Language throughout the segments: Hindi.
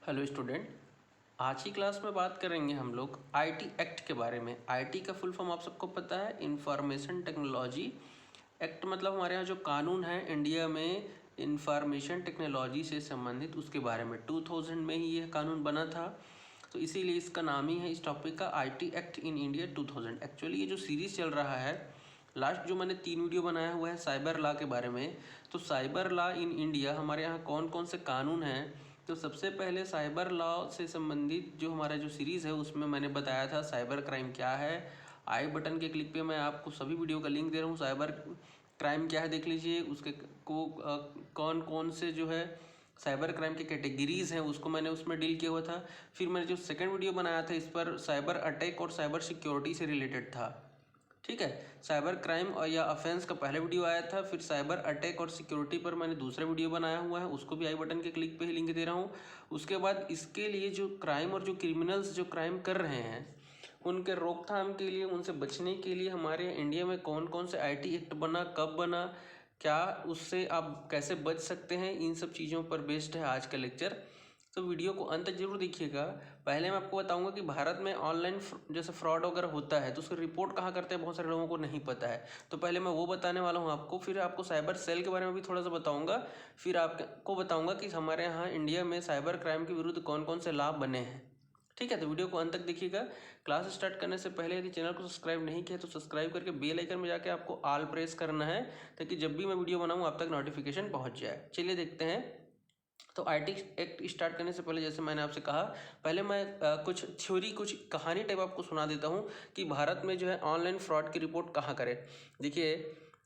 Hello student. आज की क्लास में बात करेंगे हम लोग आईटी एक्ट के बारे में। आईटी का फुल फॉर्म आप सबको पता है, इंफॉर्मेशन टेक्नोलॉजी एक्ट। मतलब हमारे यहाँ जो कानून है इंडिया में इंफॉर्मेशन टेक्नोलॉजी से संबंधित, उसके बारे में 2000 में ही यह कानून बना था, तो इसीलिए इसका नाम ही है इस टॉपिक का IT act in India 2000। Actually ये जो सीरीज़ चल रहा है, लास्ट जो मैंने 3 वीडियो बनाया हुआ है साइबर लॉ के बारे में, तो साइबर लॉ इन इंडिया हमारे यहाँ कौन कौन से कानून हैं। तो सबसे पहले साइबर लॉ से संबंधित जो हमारा जो सीरीज़ है उसमें मैंने बताया था साइबर क्राइम क्या है। आई बटन के क्लिक पे मैं आपको सभी वीडियो का लिंक दे रहा हूँ। साइबर क्राइम क्या है देख लीजिए, उसके को कौन कौन से जो है साइबर क्राइम के कैटेगरीज़ हैं उसको मैंने उसमें डील किया हुआ था। फिर मैंने जो सेकंड वीडियो बनाया था इस पर साइबर अटैक और साइबर सिक्योरिटी से रिलेटेड था। ठीक है, साइबर क्राइम और या ऑफेंस का पहले वीडियो आया था, फिर साइबर अटैक और सिक्योरिटी पर मैंने दूसरा वीडियो बनाया हुआ है, उसको भी आई बटन के क्लिक पे ही लिंक दे रहा हूँ। उसके बाद इसके लिए जो क्राइम और जो क्रिमिनल्स जो क्राइम कर रहे हैं उनके रोकथाम के लिए, उनसे बचने के लिए हमारे इंडिया में कौन कौन से आईटी एक्ट बना, कब बना, क्या उससे आप कैसे बच सकते हैं, इन सब चीज़ों पर बेस्ड है आज का लेक्चर। तो वीडियो को अंत तक जरूर देखिएगा। पहले मैं आपको बताऊंगा कि भारत में ऑनलाइन जैसे फ्रॉड वगैरह होता है तो उसकी रिपोर्ट कहाँ करते हैं, बहुत सारे लोगों को नहीं पता है, तो पहले मैं वो बताने वाला हूँ आपको। फिर आपको साइबर सेल के बारे में भी थोड़ा सा बताऊँगा। फिर आपको बताऊँगा कि हमारे यहाँ इंडिया में साइबर क्राइम के विरुद्ध कौन कौन से लाभ बने हैं। ठीक है, तो वीडियो को अंत तक देखिएगा। क्लास स्टार्ट करने से पहले यदि चैनल को सब्सक्राइब नहीं किया तो सब्सक्राइब करके बेल आइकन में जाके आपको ऑल प्रेस करना है, ताकि जब भी मैं वीडियो बनाऊँ आप तक नोटिफिकेशन पहुँच जाए। चलिए देखते हैं। तो आईटी एक्ट स्टार्ट करने से पहले जैसे मैंने आपसे कहा, पहले मैं कुछ थ्योरी, कुछ कहानी टाइप आपको सुना देता हूँ कि भारत में जो है ऑनलाइन फ्रॉड की रिपोर्ट कहाँ करें। देखिए,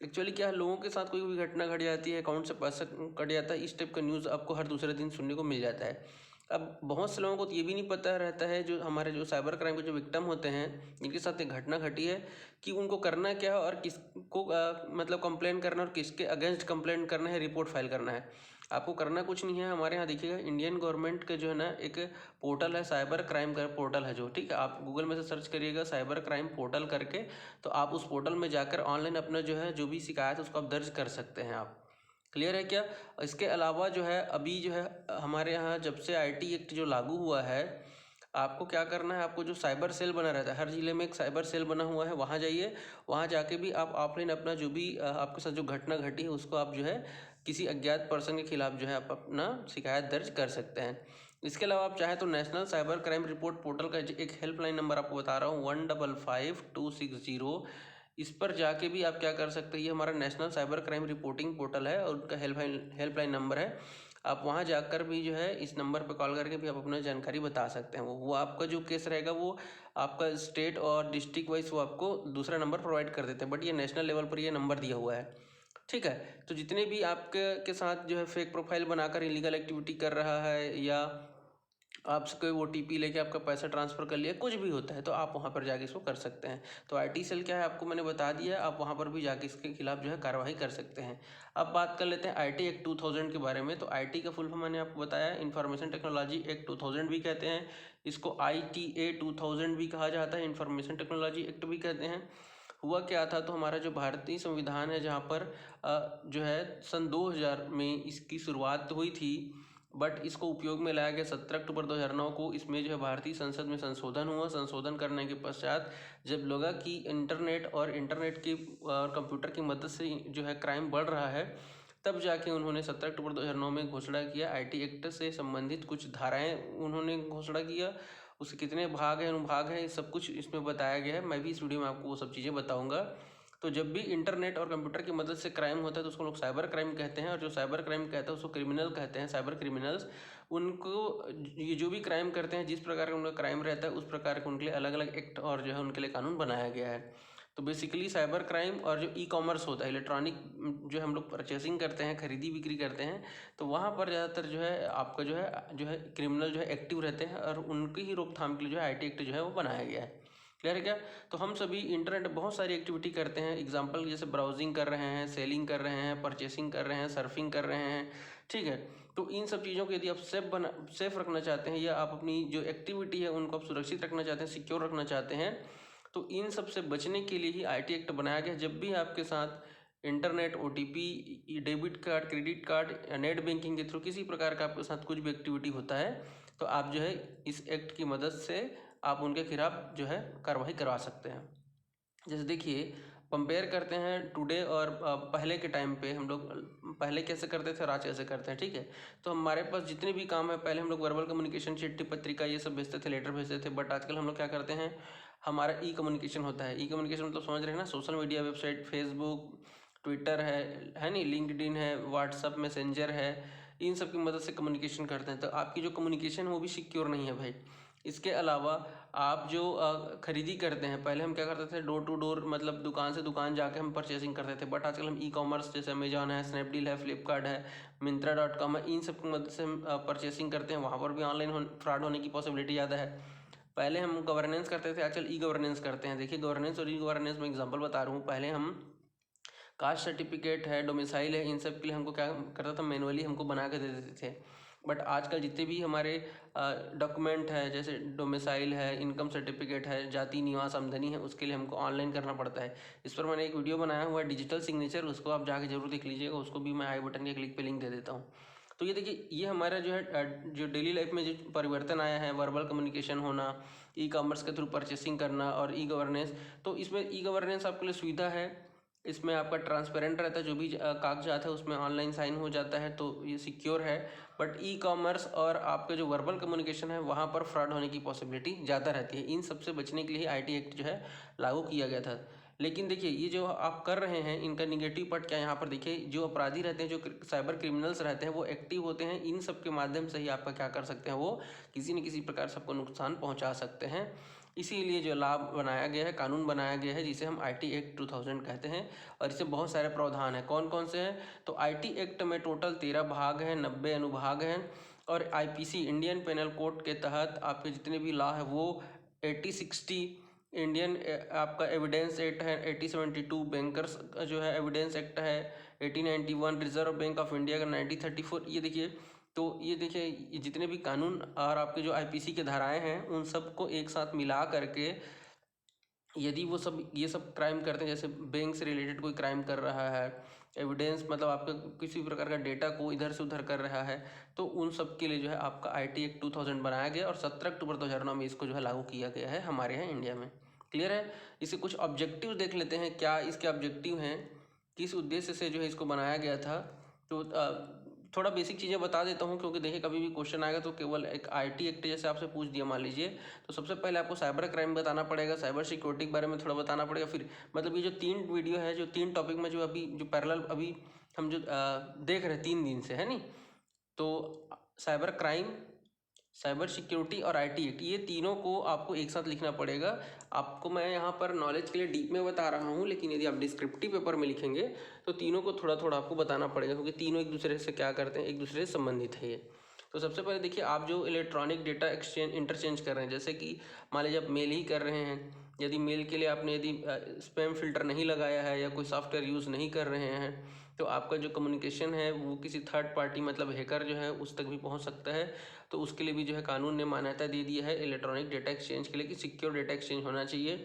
एक्चुअली क्या है, लोगों के साथ कोई भी घटना घट जाती है, अकाउंट से पैसा कट जाता है, इस टाइप का न्यूज़ आपको हर दूसरे दिन सुनने को मिल जाता है। अब बहुत से लोगों को तो ये भी नहीं पता रहता है, जो हमारे जो साइबर क्राइम के जो विक्टिम होते हैं जिनके साथ एक घटना घटी है, कि उनको करना क्या है और किसको मतलब कंप्लेन करना और किसके अगेंस्ट कंप्लेन करना है, रिपोर्ट फाइल करना है। आपको करना कुछ नहीं है। हमारे यहाँ देखिएगा, इंडियन गवर्नमेंट के जो है ना एक पोर्टल है, साइबर क्राइम का पोर्टल है जो, ठीक है, आप गूगल में से सर्च करिएगा साइबर क्राइम पोर्टल करके, तो आप उस पोर्टल में जाकर ऑनलाइन अपना जो है जो भी शिकायत है उसको आप दर्ज कर सकते हैं। आप क्लियर है क्या? इसके अलावा जो है अभी जो है हमारे यहाँ जब से आईटी एक्ट जो लागू हुआ है, आपको क्या करना है, आपको जो साइबर सेल बना रहता है, हर ज़िले में एक साइबर सेल बना हुआ है, वहाँ जाइए। वहाँ जाके भी आप ऑफलाइन अपना जो भी आपके साथ जो घटना घटी है उसको आप जो है किसी अज्ञात पर्सन के खिलाफ जो है आप अपना शिकायत दर्ज कर सकते हैं। इसके अलावा आप चाहे तो national cyber crime report portal का एक हेल्पलाइन नंबर आपको बता रहा हूँ, 155260। इस पर जाके भी आप क्या कर सकते हैं, ये हमारा national cyber crime reporting portal है और उनका हेल्पलाइन नंबर है। आप वहाँ जाकर भी जो है इस नंबर पर कॉल करके भी आप अपना जानकारी बता सकते हैं। वो आपका जो केस रहेगा वो आपका स्टेट और डिस्ट्रिक्ट वाइज वो आपको दूसरा नंबर प्रोवाइड कर देते हैं, बट ये नेशनल लेवल पर ये नंबर दिया हुआ है। ठीक है, तो जितने भी आपके साथ जो है फेक प्रोफाइल बनाकर इलीगल एक्टिविटी कर रहा है, या आपसे कोई ओटीपी लेके आपका पैसा ट्रांसफ़र कर लिया, कुछ भी होता है, तो आप वहाँ पर जाके इसको कर सकते हैं। तो आईटी सेल क्या है आपको मैंने बता दिया, आप वहाँ पर भी जाके इसके खिलाफ जो है कार्रवाई कर सकते हैं। अब बात कर लेते हैं आईटी एक्ट 2000 के बारे में। तो आईटी का फुल फॉर्म मैंने आपको बताया, इंफॉर्मेशन टेक्नोलॉजी एक्ट 2000 भी कहते हैं, इसको ITA 2000 भी कहा जाता है, इंफॉर्मेशन टेक्नोलॉजी एक्ट भी कहते हैं। हुआ क्या था, तो हमारा जो भारतीय संविधान है जहाँ पर जो है सन 2000 में इसकी शुरुआत हुई थी, बट इसको उपयोग में लाया गया 17 अक्टूबर 2009 को। इसमें जो है भारतीय संसद में संशोधन हुआ। संशोधन करने के पश्चात जब लगा कि इंटरनेट और कंप्यूटर की मदद से जो है क्राइम बढ़ रहा है, तब जाके उन्होंने 17 अक्टूबर 2009 में घोषणा किया, आईटी एक्ट से संबंधित कुछ धाराएं उन्होंने घोषणा किया। उसके कितने भाग हैं, अनुभाग हैं, सब कुछ इसमें बताया गया है। मैं भी इस वीडियो में आपको वो सब चीज़ें बताऊंगा। तो जब भी इंटरनेट और कंप्यूटर की मदद से क्राइम होता है तो उसको लोग साइबर क्राइम कहते हैं, और जो साइबर क्राइम कहते हैं उसको क्रिमिनल कहते हैं, साइबर क्रिमिनल्स। उनको ये जो भी क्राइम करते हैं, जिस प्रकार का उनका क्राइम रहता है उस प्रकार के उनके लिए अलग अलग एक्ट और जो है उनके लिए कानून बनाया गया है। तो बेसिकली साइबर क्राइम और जो ई कॉमर्स होता है, इलेक्ट्रॉनिक जो हम लोग परचेसिंग करते हैं, खरीदी बिक्री करते हैं, तो वहाँ पर ज़्यादातर जो है आपका जो है क्रिमिनल जो है एक्टिव रहते हैं, और उनकी ही रोकथाम के लिए जो है आईटी एक्ट जो है वो बनाया गया है। क्लियर है क्या? तो हम सभी इंटरनेट बहुत सारी एक्टिविटी करते हैं, एग्जांपल जैसे ब्राउजिंग कर रहे हैं, सेलिंग कर रहे हैं, परचेसिंग कर रहे हैं, सर्फिंग कर रहे हैं। ठीक है, तो इन सब चीज़ों को यदि आप सेफ रखना चाहते हैं, या आप अपनी जो एक्टिविटी है उनको आप सुरक्षित रखना चाहते हैं, सिक्योर रखना चाहते हैं, तो इन सब से बचने के लिए ही आईटी एक्ट बनाया गया। जब भी आपके साथ internet, OTP, debit card, credit card या नेट बैंकिंग के थ्रू किसी प्रकार का आपके साथ कुछ भी एक्टिविटी होता है, तो आप जो है इस एक्ट की मदद से आप उनके खिलाफ जो है कार्रवाई करवा सकते हैं। जैसे देखिए, कंपेयर करते हैं टुडे और पहले के टाइम पे हम लोग पहले कैसे करते थे और आज कैसे करते हैं, ठीक है। तो हमारे पास जितने भी काम है, पहले हम लोग वर्बल कम्युनिकेशन, चिट्ठी पत्रिका ये सब भेजते थे, लेटर भेजते थे, बट आजकल हम लोग क्या करते हैं, हमारा ई कम्युनिकेशन होता है। ई कम्युनिकेशन मतलब समझ रहे हैं ना, social media, website, Facebook, Twitter है नहीं, लिंक्डइन है, व्हाट्सअप, मैसेंजर है, इन सब की मदद से कम्युनिकेशन करते हैं। तो आपकी जो कम्युनिकेशन है वो भी सिक्योर नहीं है भाई। इसके अलावा आप जो खरीदी करते हैं, पहले हम क्या करते थे, डोर टू डोर मतलब दुकान से दुकान जाके हम परचेसिंग करते थे, बट आजकल हम ई कॉमर्स जैसे अमेजॉन है, स्नैपडील है, फ्लिपकार्ट है, Myntra.com है, इन सब की मदद से हम परचेसिंग करते हैं। वहाँ पर भी ऑनलाइन फ्रॉड होने की पॉसिबिलिटी ज़्यादा है। पहले हम गवर्नेंस करते थे, आजकल ई गवर्नेंस करते हैं। देखिए, गवर्नेंस और ई गवर्नेंस में एग्जांपल बता रहा हूँ। पहले हम कास्ट सर्टिफिकेट है, डोमिसाइल है, इन सब के लिए हमको क्या करता था, मैनुअली हमको बना के दे देते थे। बट आजकल जितने भी हमारे डॉक्यूमेंट है, जैसे डोमिसाइल है, इनकम सर्टिफिकेट है, जाति निवास आमदनी है, उसके लिए हमको ऑनलाइन करना पड़ता है। इस पर मैंने एक वीडियो बनाया हुआ है, डिजिटल सिग्नेचर, उसको आप जाके जरूर देख लीजिएगा। उसको भी मैं आई बटन के क्लिक पे लिंक दे देता हूँ। तो ये देखिए, ये हमारा जो है जो डेली लाइफ में जो परिवर्तन आया है, वर्बल कम्युनिकेशन होना, ई कॉमर्स के थ्रू परचेसिंग करना और ई गवर्नेंस। तो इसमें ई गवर्नेंस आपके लिए सुविधा है, इसमें आपका ट्रांसपेरेंट रहता है, जो भी कागजात है उसमें ऑनलाइन साइन हो जाता है, तो ये सिक्योर है। बट ई कॉमर्स और आपके जो वर्बल कम्युनिकेशन है वहाँ पर फ्रॉड होने की पॉसिबिलिटी ज़्यादा रहती है। इन सब से बचने के लिए आईटी एक्ट जो है लागू किया गया था। लेकिन देखिए, ये जो आप कर रहे हैं, इनका निगेटिव पार्ट क्या है यहाँ पर देखिए, जो अपराधी रहते हैं, जो साइबर क्रिमिनल्स रहते हैं, वो एक्टिव होते हैं। इन सब के माध्यम से ही आपका क्या कर सकते हैं, वो किसी न किसी प्रकार सबको नुकसान पहुँचा सकते हैं। इसीलिए जो लाभ बनाया गया है, कानून बनाया गया है, जिसे हम आईटी एक्ट 2000 कहते हैं, और इससे बहुत सारे प्रावधान हैं। कौन कौन से हैं, तो आईटी एक्ट में टोटल 13 भाग हैं, 90 अनुभाग हैं। और आईपीसी, इंडियन पेनल कोड के तहत आपके जितने भी लॉ है वो 8060, इंडियन आपका एविडेंस एक्ट है 8072, बैंकर्स का जो है एविडेंस एक्ट है 8091, रिजर्व बैंक ऑफ इंडिया का 9034। ये देखिए, तो ये देखिए, ये जितने भी कानून और आपके जो आईपीसी के धाराएं हैं, उन सबको एक साथ मिला करके यदि वो सब ये सब क्राइम करते हैं, जैसे बैंक से रिलेटेड कोई क्राइम कर रहा है, एविडेंस मतलब आपका किसी प्रकार का डेटा को इधर से उधर कर रहा है, तो उन सब के लिए जो है आपका आईटी एक्ट 2000 बनाया गया और 17 अक्टूबर 2009 में इसको जो है लागू किया गया है हमारे यहाँ इंडिया में। क्लियर है। इसे कुछ ऑब्जेक्टिव देख लेते हैं, क्या इसके ऑब्जेक्टिव हैं, किस उद्देश्य से जो है इसको बनाया गया था। तो थोड़ा बेसिक चीज़ें बता देता हूँ, क्योंकि देखिए कभी भी क्वेश्चन आएगा तो केवल एक आईटी एक्ट जैसे आपसे पूछ दिया मान लीजिए, तो सबसे पहले आपको साइबर क्राइम बताना पड़ेगा, साइबर सिक्योरिटी के बारे में थोड़ा बताना पड़ेगा। फिर मतलब ये जो 3 वीडियो है, जो 3 टॉपिक में जो अभी जो पैरेलल अभी हम जो देख रहे हैं 3 दिन से, है नहीं, तो साइबर क्राइम, साइबर सिक्योरिटी और आईटी एक्ट, ये तीनों को आपको एक साथ लिखना पड़ेगा। आपको मैं यहाँ पर नॉलेज के लिए डीप में बता रहा हूँ, लेकिन यदि आप डिस्क्रिप्टिव पेपर में लिखेंगे तो तीनों को थोड़ा थोड़ा आपको बताना पड़ेगा, क्योंकि तीनों एक दूसरे से क्या करते हैं, एक दूसरे से संबंधित है ये। तो सबसे पहले देखिए, आप जो इलेक्ट्रॉनिक डेटा एक्सचेंज इंटरचेंज कर रहे हैं, जैसे कि मान लीजिए आप मेल ही कर रहे हैं, यदि मेल के लिए आपने यदि स्पैम फिल्टर नहीं लगाया है या कोई सॉफ्टवेयर यूज़ नहीं कर रहे हैं, तो आपका जो कम्युनिकेशन है वो किसी थर्ड पार्टी मतलब हैकर जो है उस तक भी पहुंच सकता है। तो उसके लिए भी जो है कानून ने मान्यता दे दी है इलेक्ट्रॉनिक डेटा एक्सचेंज के लिए कि सिक्योर डेटा एक्सचेंज होना चाहिए,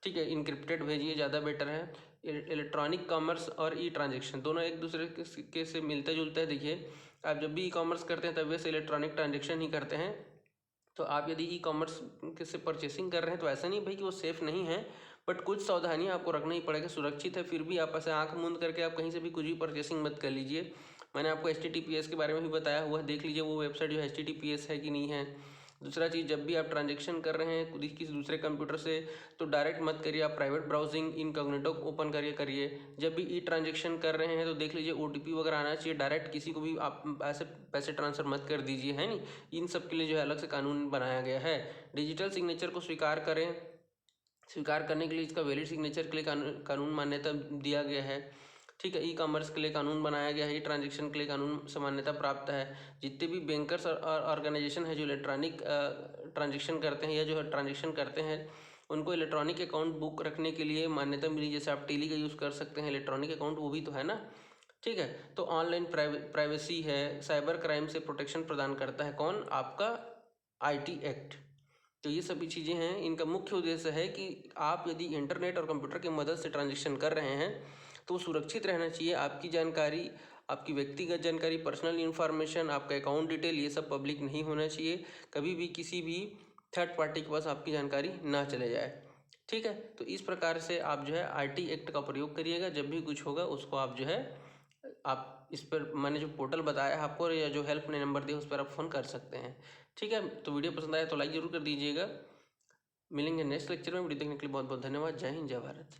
ठीक है। इनक्रिप्टेड भेजिए, ज़्यादा बेटर है। इलेक्ट्रॉनिक कॉमर्स और ई ट्रांजेक्शन दोनों एक दूसरे के से मिलते जुलते हैं। देखिए, आप जब भी ई कॉमर्स करते हैं तब वैसे इलेक्ट्रॉनिक ट्रांजेक्शन ही करते हैं। तो आप यदि ई कॉमर्स से परचेसिंग कर रहे हैं तो ऐसा नहीं भाई कि वो सेफ़ नहीं है, बट कुछ सावधानियां आपको रखना ही पड़ेगा। सुरक्षित है फिर भी आप ऐसे आंख मूंद करके आप कहीं से भी कुछ भी परचेसिंग मत कर लीजिए। मैंने आपको HTTPS के बारे में भी बताया हुआ है, देख लीजिए वो वेबसाइट जो HTTPS है कि नहीं है। दूसरा चीज़, जब भी आप ट्रांजेक्शन कर रहे हैं किसी दूसरे कंप्यूटर से, तो डायरेक्ट मत करिए, आप प्राइवेट ब्राउजिंग इनकॉग्निटो ओपन करिए। जब भी ई ट्रांजेक्शन कर रहे हैं तो देख लीजिए OTP वगैरह आना चाहिए, डायरेक्ट किसी को भी आप ऐसे पैसे ट्रांसफ़र मत कर दीजिए, है नहीं। इन सब के लिए जो है अलग से कानून बनाया गया है। डिजिटल सिग्नेचर को स्वीकार करें, स्वीकार करने के लिए इसका वैलिड सिग्नेचर के लिए कानून मान्यता दिया गया है, ठीक है। ई कॉमर्स के लिए कानून बनाया गया है, ई ट्रांजेक्शन के लिए कानून से मान्यता प्राप्त है। जितने भी बैंकर्स और ऑर्गेनाइजेशन है जो इलेक्ट्रॉनिक ट्रांजेक्शन करते हैं या जो ट्रांजेक्शन करते हैं, उनको इलेक्ट्रॉनिक अकाउंट बुक रखने के लिए मान्यता मिली। जैसे आप टेली का यूज़ कर सकते हैं, इलेक्ट्रॉनिक अकाउंट वो भी तो है ना, ठीक है। तो ऑनलाइन प्राइवेसी है, साइबर क्राइम से प्रोटेक्शन प्रदान करता है कौन, आपका आईटी एक्ट। तो ये सभी चीज़ें हैं। इनका मुख्य उद्देश्य है कि आप यदि इंटरनेट और कंप्यूटर की मदद से ट्रांजेक्शन कर रहे हैं तो सुरक्षित रहना चाहिए, आपकी जानकारी आपकी व्यक्तिगत जानकारी, पर्सनल इन्फॉर्मेशन, आपका अकाउंट डिटेल, ये सब पब्लिक नहीं होना चाहिए। कभी भी किसी भी थर्ड पार्टी के पास आपकी जानकारी ना चले जाए। ठीक है, तो इस प्रकार से आप जो है आईटी एक्ट का प्रयोग करिएगा। जब भी कुछ होगा उसको आप जो है आप इस पर मैंने जो पोर्टल बताया है आपको या जो हेल्प नंबर दिया उस पर आप फ़ोन कर सकते हैं। ठीक है, तो वीडियो पसंद आया तो लाइक ज़रूर कर दीजिएगा। मिलेंगे नेक्स्ट लेक्चर में। वीडियो देखने के लिए बहुत बहुत धन्यवाद। जय हिंद, जय भारत।